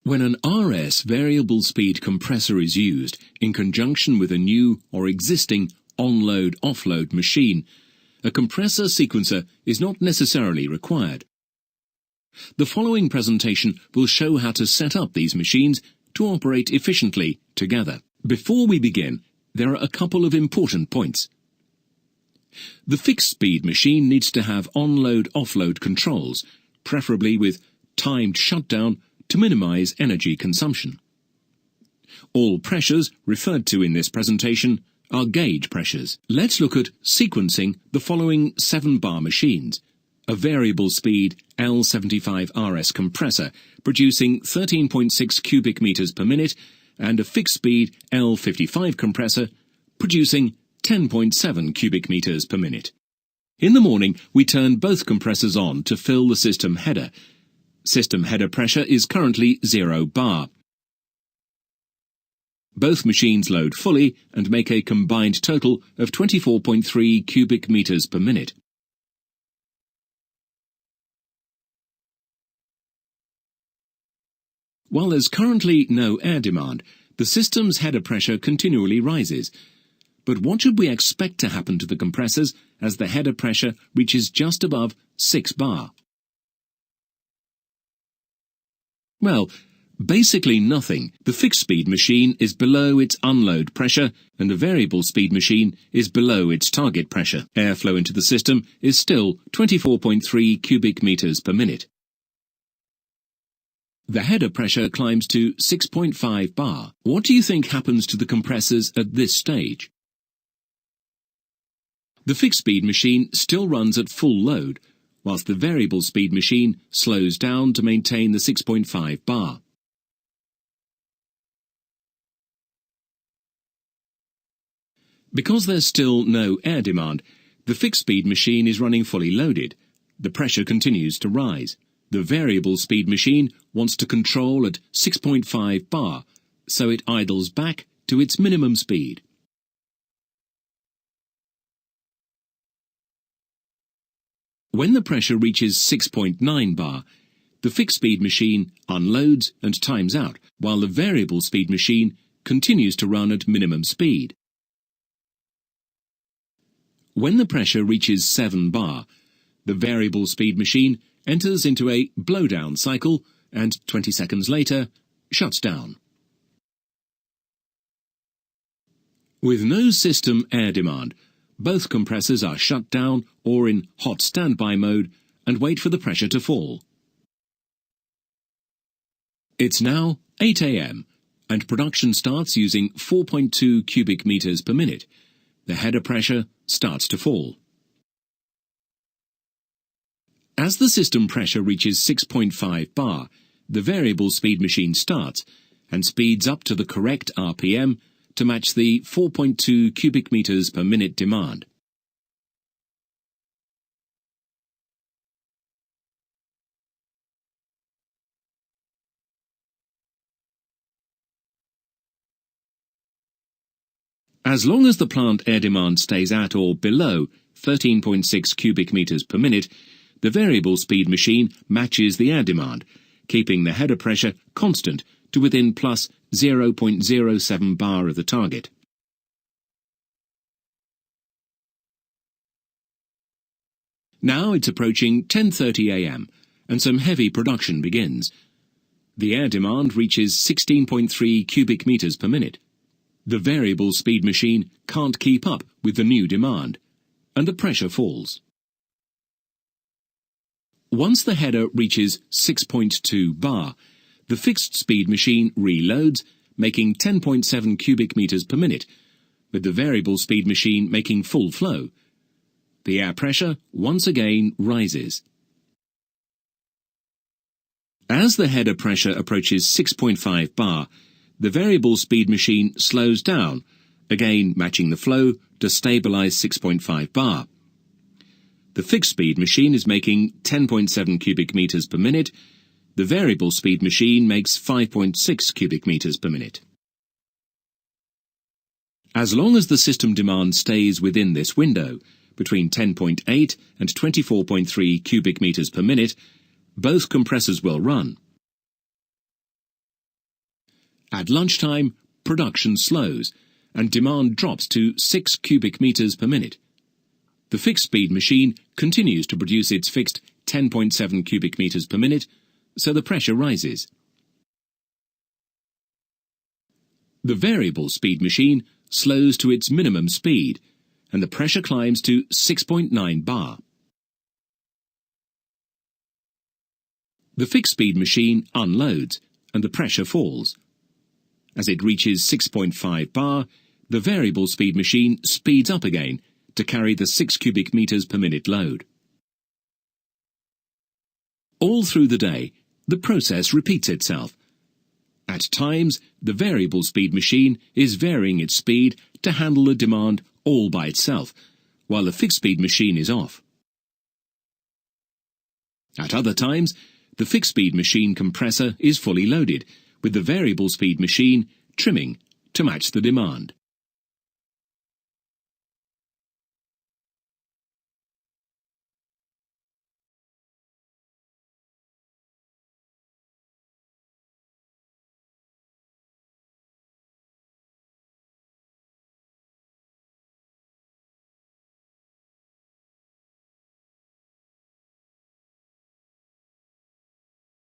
When an RS variable speed compressor is used in conjunction with a new or existing on-load/off-load machine, a compressor sequencer is not necessarily required. The following presentation will show how to set up these machines to operate efficiently together. Before we begin, there are a couple of important points. The fixed-speed machine needs to have on-load/off-load controls, preferably with timed shutdown to minimize energy consumption. All pressures referred to in this presentation are gauge pressures. Let's look at sequencing the following 7-bar machines. A variable speed L75RS compressor producing 13.6 cubic meters per minute and a fixed speed L55 compressor producing 10.7 cubic meters per minute. In the morning, we turn both compressors on to fill the system header. System header pressure is currently 0 bar. Both machines load fully and make a combined total of 24.3 cubic meters per minute. While there's currently no air demand, the system's header pressure continually rises. But what should we expect to happen to the compressors as the header pressure reaches just above 6 bar? Well, basically nothing. The fixed-speed machine is below its unload pressure and the variable-speed machine is below its target pressure. Airflow into the system is still 24.3 cubic meters per minute. The header pressure climbs to 6.5 bar. What do you think happens to the compressors at this stage? The fixed-speed machine still runs at full load, whilst the variable-speed machine slows down to maintain the 6.5 bar. Because there's still no air demand, the fixed-speed machine is running fully loaded. The pressure continues to rise. The variable-speed machine wants to control at 6.5 bar, so it idles back to its minimum speed. When the pressure reaches 6.9 bar, the fixed-speed machine unloads and times out, while the variable-speed machine continues to run at minimum speed. When the pressure reaches 7 bar, the variable-speed machine enters into a blowdown cycle and 20 seconds later shuts down. With no system air demand, both compressors are shut down or in hot standby mode and wait for the pressure to fall. It's now 8 a.m. and production starts using 4.2 cubic meters per minute. The header pressure starts to fall. As the system pressure reaches 6.5 bar, the variable speed machine starts and speeds up to the correct RPM to match the 4.2 cubic meters per minute demand. As long as the plant air demand stays at or below 13.6 cubic meters per minute, the variable speed machine matches the air demand, keeping the header pressure constant to within plus 0.07 bar of the target. Now it's approaching 10:30 a.m. and some heavy production begins. The air demand reaches 16.3 cubic meters per minute. The variable speed machine can't keep up with the new demand, and the pressure falls. Once the header reaches 6.2 bar, the fixed-speed machine reloads, making 10.7 cubic meters per minute, with the variable-speed machine making full flow. The air pressure once again rises. As the header pressure approaches 6.5 bar, the variable-speed machine slows down, again matching the flow to stabilize 6.5 bar. The fixed-speed machine is making 10.7 cubic meters per minute. The variable-speed machine makes 5.6 cubic meters per minute. As long as the system demand stays within this window, between 10.8 and 24.3 cubic meters per minute, both compressors will run. At lunchtime, production slows, and demand drops to 6 cubic meters per minute. The fixed-speed machine continues to produce its fixed 10.7 cubic meters per minute, so the pressure rises. The variable-speed machine slows to its minimum speed, and the pressure climbs to 6.9 bar. The fixed-speed machine unloads, and the pressure falls. As it reaches 6.5 bar, the variable-speed machine speeds up again to carry the 6 cubic meters per minute load. All through the day, the process repeats itself. At times, the variable-speed machine is varying its speed to handle the demand all by itself, while the fixed-speed machine is off. At other times, the fixed-speed machine compressor is fully loaded, with the variable-speed machine trimming to match the demand.